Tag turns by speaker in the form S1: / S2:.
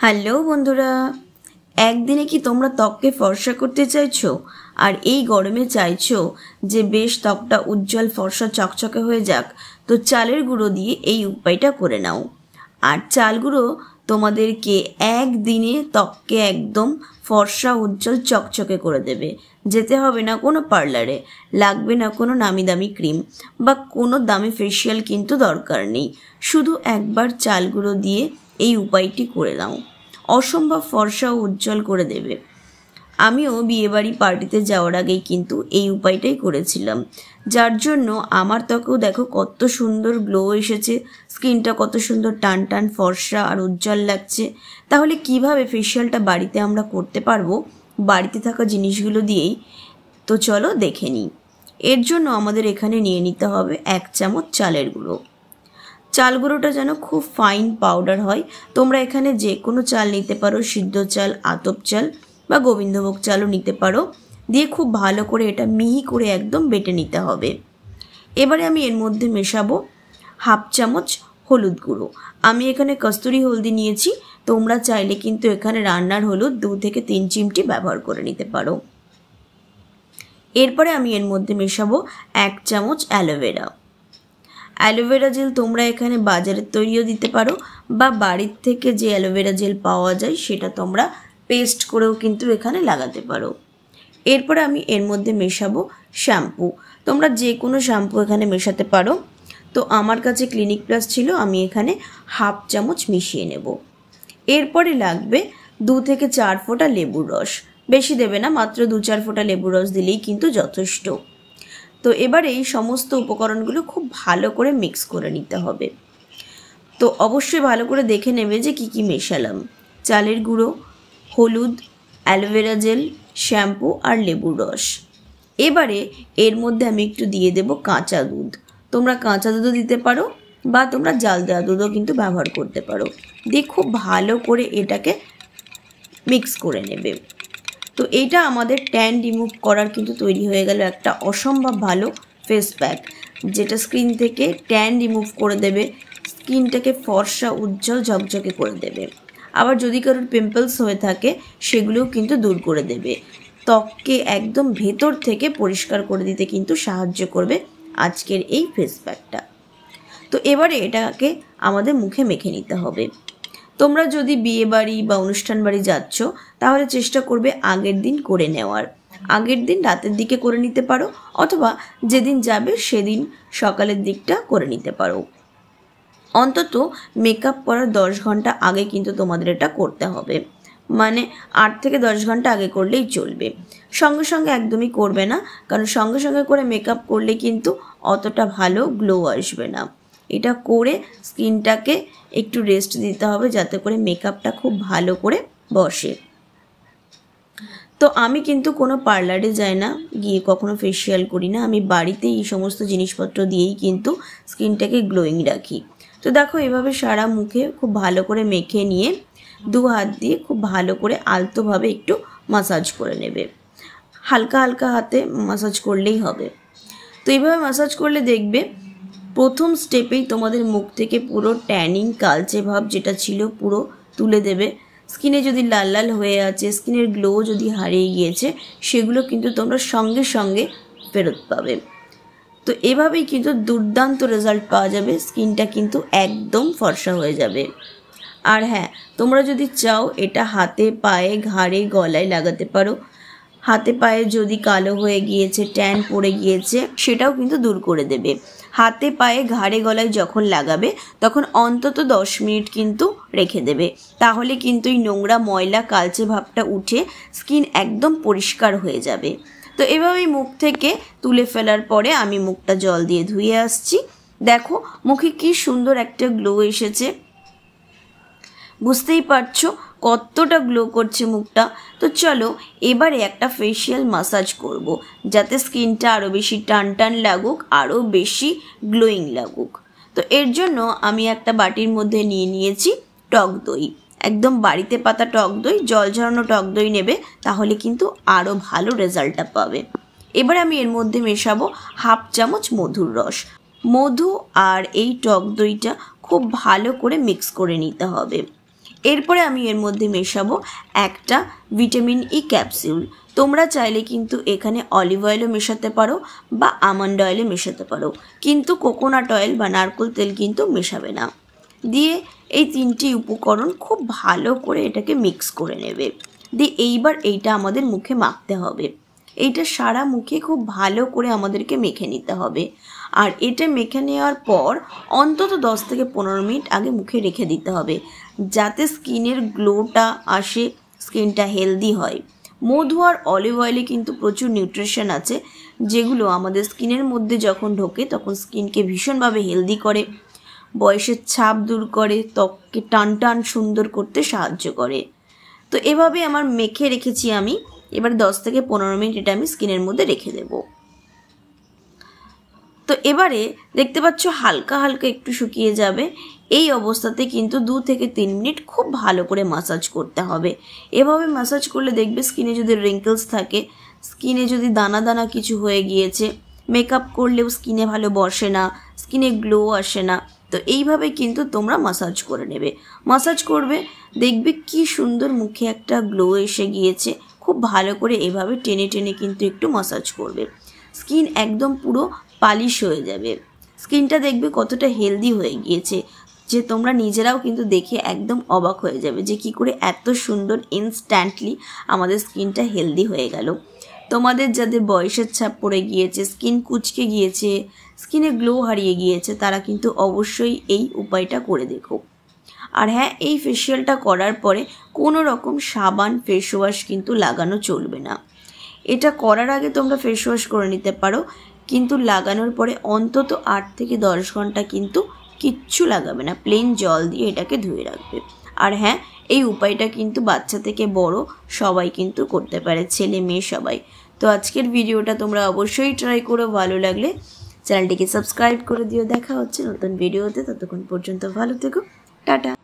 S1: Hello বন্ধুরা, একদিনে কি তোমরা ত্বককে ফর্সা করতে চাইছো আর এই গরমে চাইছো যে বেশ ত্বকটা উজ্জ্বল ফর্সা চকচকে হয়ে যাক? তো চালের গুঁড়ো দিয়ে এই উপায়টা করে নাও। আর চাল গুঁড়ো তোমাদেরকে একদিনে ত্বককে একদম ফর্সা উজ্জ্বল চকচকে করে দেবে। যেতে হবে না কোনো পার্লারে, লাগবে না কোনো নামি দামি ক্রিম বা কোনো দামি ফেসিয়াল কিন্তু দরকার নেই। শুধু একবার চাল গুঁড়ো দিয়ে এই উপায়টি করে নাও, অসম্ভব ফর্সা ও উজ্জ্বল করে দেবে। আমিও বিয়েবাড়ি পার্টিতে যাওয়ার আগেই কিন্তু এই উপায়টাই করেছিলাম, যার জন্য আমার ত্বকেও দেখো কত সুন্দর গ্লো এসেছে, স্কিনটা কত সুন্দর টান টান ফর্সা আর উজ্জ্বল লাগছে। তাহলে কিভাবে ফেসিয়ালটা বাড়িতে আমরা করতে পারবো বাড়িতে থাকা জিনিসগুলো দিয়েই? তো চলো দেখে নিই। এর জন্য আমাদের এখানে নিয়ে নিতে হবে 1 চামচ চালের গুঁড়ো। চাল গুঁড়োটা যেন খুব ফাইন পাউডার হয়। তোমরা এখানে যে কোনো চাল নিতে পারো, সিদ্ধ চাল, আতপ চাল বা গোবিন্দভোগ চালও নিতে পারো। দিয়ে খুব ভালো করে এটা মিহি করে একদম বেটে নিতে হবে। এবারে আমি এর মধ্যে মেশাবো 1/2 চামচ হলুদ গুঁড়ো। আমি এখানে কস্তুরি হলদি নিয়েছি, তোমরা চাইলে কিন্তু এখানে রান্নার হলুদ 2 থেকে 3 চিমটি ব্যবহার করে নিতে পারো। এরপরে আমি এর মধ্যে মেশাবো 1 চামচ অ্যালোভেরা। অ্যালোভেরা জেল তোমরা এখানে বাজারের তৈরিও দিতে পারো বা বাড়ির থেকে যে অ্যালোভেরা জেল পাওয়া যায় সেটা তোমরা পেস্ট করেও কিন্তু এখানে লাগাতে পারো। এরপরে আমি এর মধ্যে মেশাবো শ্যাম্পু। তোমরা যে কোনো শ্যাম্পু এখানে মেশাতে পারো। তো আমার কাছে ক্লিনিক প্লাস ছিল, আমি এখানে 1/2 চামচ মিশিয়ে নেব। এরপরে লাগবে 2 থেকে 4 ফোঁটা লেবুর রস। বেশি দেবে না, মাত্র 2-4 ফোঁটা লেবুর রস দিলেই কিন্তু যথেষ্ট। তো এবারে এই সমস্ত উপকরণগুলো খুব ভালো করে মিক্স করে নিতে হবে। তো অবশ্যই ভালো করে দেখে নেবে যে কি কি মেশালাম। চালের গুঁড়ো, হলুদ, অ্যালোভেরা জেল, শ্যাম্পু আর লেবুর রস। এবারে এর মধ্যে আমি একটু দিয়ে দেব কাঁচা দুধ। তোমরা কাঁচা দুধও দিতে পারো বা তোমরা জাল দেওয়া দুধও কিন্তু ব্যবহার করতে পারো। দিয়ে খুব ভালো করে এটাকে মিক্স করে নেবে। তো এইটা আমাদের ট্যান রিমুভ করার কিন্তু তৈরি হয়ে গেল একটা অসম্ভব ভালো ফেস প্যাক, যেটা স্কিন থেকে ট্যান রিমুভ করে দেবে, স্কিনটাকে ফর্সা উজ্জ্বল ঝকঝকে করে দেবে। আবার যদি কারোর পিম্পলস হয়ে থাকে সেগুলোও কিন্তু দূর করে দেবে। ত্বককে একদম ভেতর থেকে পরিষ্কার করে দিতে কিন্তু সাহায্য করবে আজকের এই ফেস প্যাকটা। তো এবারে এটাকে আমাদের মুখে মেখে নিতে হবে। তোমরা যদি বিয়ে বাড়ি বা অনুষ্ঠান বাড়ি যাচ্ছ তাহলে চেষ্টা করবে আগের দিন করে নেওয়ার। আগের দিন রাতের দিকে করে নিতে পারো, অথবা যেদিন যাবে সেদিন সকালের দিকটা করে নিতে পারো। অন্তত মেকআপ করার 10 ঘন্টা আগে কিন্তু তোমাদের এটা করতে হবে, মানে 8 থেকে 10 ঘন্টা আগে করলেই চলবে। সঙ্গে সঙ্গে একদমই করবে না, কারণ সঙ্গে সঙ্গে করে মেকআপ করলে কিন্তু অতটা ভালো গ্লো আসবে না। এটা করে স্কিনটাকে একটু রেস্ট দিতে হবে যাতে করে মেকআপটা খুব ভালো করে বসে। তো আমি কিন্তু কোনো পার্লারে যাই না, গিয়ে কখনো ফেসিয়াল করি না। আমি বাড়িতেই এই সমস্ত জিনিসপত্র দিয়েই কিন্তু স্কিনটাকে গ্লোয়িং রাখি। তো দেখো এভাবে সারা মুখে খুব ভালো করে মেখে নিয়ে 2 হাত দিয়ে খুব ভালো করে আলতোভাবে একটু মাসাজ করে নেবে। হালকা হালকা হাতে মাসাজ করলেই হবে। তো এইভাবে মাসাজ করলে দেখবে প্রথম স্টেপেই তোমাদের মুখ থেকে পুরো ট্যানিং কালচে ভাব যেটা ছিল পুরো তুলে দেবে। স্কিনে যদি লাল লাল হয়ে আছে, স্কিনের গ্লো যদি হারিয়ে গিয়েছে, সেগুলো কিন্তু তোমরা সঙ্গে সঙ্গে ফেরত পাবে। তো এভাবেই কিন্তু দুর্দান্ত রেজাল্ট পাওয়া যাবে, স্কিনটা কিন্তু একদম ফর্সা হয়ে যাবে। আর হ্যাঁ, তোমরা যদি চাও এটা হাতে, পায়ে, ঘাড়ে, গলায় লাগাতে পারো। হাতে পায়ে যদি কালো হয়ে গিয়েছে, ট্যান পড়ে গিয়েছে, সেটাও কিন্তু দূর করে দেবে। হাতে পায়ে ঘাড়ে গলায় যখন লাগাবে তখন অন্তত 10 মিনিট কিন্তু রেখে দেবে, তাহলে কিন্তু এই নোংরা ময়লা কালচে ভাবটা উঠে স্কিন একদম পরিষ্কার হয়ে যাবে। তো এভাবেই মুখ থেকে তুলে ফেলার পরে আমি মুখটা জল দিয়ে ধুয়ে আসছি। দেখো মুখে কি সুন্দর একটা গ্লো এসেছে, বুঝতেই পারছো কতটা গ্লো করছে মুখটা। তো চলো এবারে একটা ফেসিয়াল মাসাজ করব, যাতে স্কিনটা আরও বেশি টান টান লাগুক, আরও বেশি গ্লোয়িং লাগুক। তো এর জন্য আমি একটা বাটির মধ্যে নিয়ে নিয়েছি টক দই, একদম বাড়িতে পাতা টক দই, জল ঝরানো টক দই নেবে, তাহলে কিন্তু আরও ভালো রেজাল্টটা পাবে। এবার আমি এর মধ্যে মেশাবো 1/2 চামচ মধুর রস। মধু আর এই টক দইটা খুব ভালো করে মিক্স করে নিতে হবে। এরপরে আমি এর মধ্যে মেশাবো একটা ভিটামিন ই ক্যাপসুল। তোমরা চাইলে কিন্তু এখানে অলিভ অয়েলও মেশাতে পারো বা আমন্ড অয়েলও মেশাতে পারো, কিন্তু কোকোনাট অয়েল বা নারকেল তেল কিন্তু মেশাবে না। দিয়ে এই 3টি উপকরণ খুব ভালো করে এটাকে মিক্স করে নেবে। দিয়ে এইবার এইটা আমাদের মুখে মাখতে হবে। এইটা সারা মুখে খুব ভালো করে আমাদেরকে মেখে নিতে হবে। আর এটা মেখে নেওয়ার পর অন্তত 10 থেকে 15 মিনিট আগে মুখে রেখে দিতে হবে, যাতে স্কিনের গ্লোটা আসে, স্কিনটা হেলদি হয়। মধু আর অলিভ অয়েলে কিন্তু প্রচুর নিউট্রিশন আছে, যেগুলো আমাদের স্কিনের মধ্যে যখন ঢোকে তখন স্কিনকে ভীষণভাবে হেলদি করে, বয়সের ছাপ দূর করে, ত্বককে টান টান সুন্দর করতে সাহায্য করে। তো এভাবে আমার মেখে রেখেছি আমি। এবার 10 থেকে 15 মিনিট এটা আমি স্কিনের মধ্যে রেখে দেব। তো এবারে দেখতে পাচ্ছ হালকা হালকা একটু শুকিয়ে যাবে। এই অবস্থাতে কিন্তু 2 থেকে 3 মিনিট খুব ভালো করে মাসাজ করতে হবে। এভাবে মাসাজ করলে দেখবে স্কিনে যদি রিঙ্কেলস থাকে, স্কিনে যদি দানা দানা কিছু হয়ে গিয়েছে, মেকআপ করলেও স্কিনে ভালো বসে না, স্কিনে গ্লো আসে না, তো এইভাবে কিন্তু তোমরা মাসাজ করে নেবে। মাসাজ করবে, দেখবে কি সুন্দর মুখে একটা গ্লো এসে গিয়েছে। খুব ভালো করে এভাবে টেনে টেনে কিন্তু একটু মাসাজ করবে। স্কিন একদম পুরো পালিশ হয়ে যাবে। স্কিনটা দেখবে কতটা হেলদি হয়ে গিয়েছে, যে তোমরা নিজেরাও কিন্তু দেখে একদম অবাক হয়ে যাবে যে কি করে এত সুন্দর ইনস্ট্যান্টলি আমাদের স্কিনটা হেলদি হয়ে গেল। তোমাদের যাদের বয়সের ছাপ পড়ে গিয়েছে, স্কিন কুচকে গিয়েছে, স্কিনে গ্লো হারিয়ে গিয়েছে, তারা কিন্তু অবশ্যই এই উপায়টা করে দেখো। আর হ্যাঁ, এই ফেসিয়ালটা করার পরে কোনো রকম সাবান ফেস ওয়াশ কিন্তু লাগানো চলবে না। এটা করার আগে তোমরা ফেস ওয়াশ করে নিতে পারো, কিন্তু লাগানোর পরে অন্তত 8 থেকে 10 ঘন্টা কিন্তু কিচ্ছু লাগাবে না, প্লেন জল দিয়ে এটাকে ধুয়ে রাখবে। আর হ্যাঁ, এই উপায়টা কিন্তু বাচ্চা থেকে বড় সবাই কিন্তু করতে পারে, ছেলে মেয়ে সবাই। তো আজকের ভিডিওটা তোমরা অবশ্যই ট্রাই করো। ভালো লাগলে চ্যানেলটিকে সাবস্ক্রাইব করে দিও। দেখা হচ্ছে নতুন ভিডিওতে, ততক্ষণ পর্যন্ত ভালো থেকো, টাটা।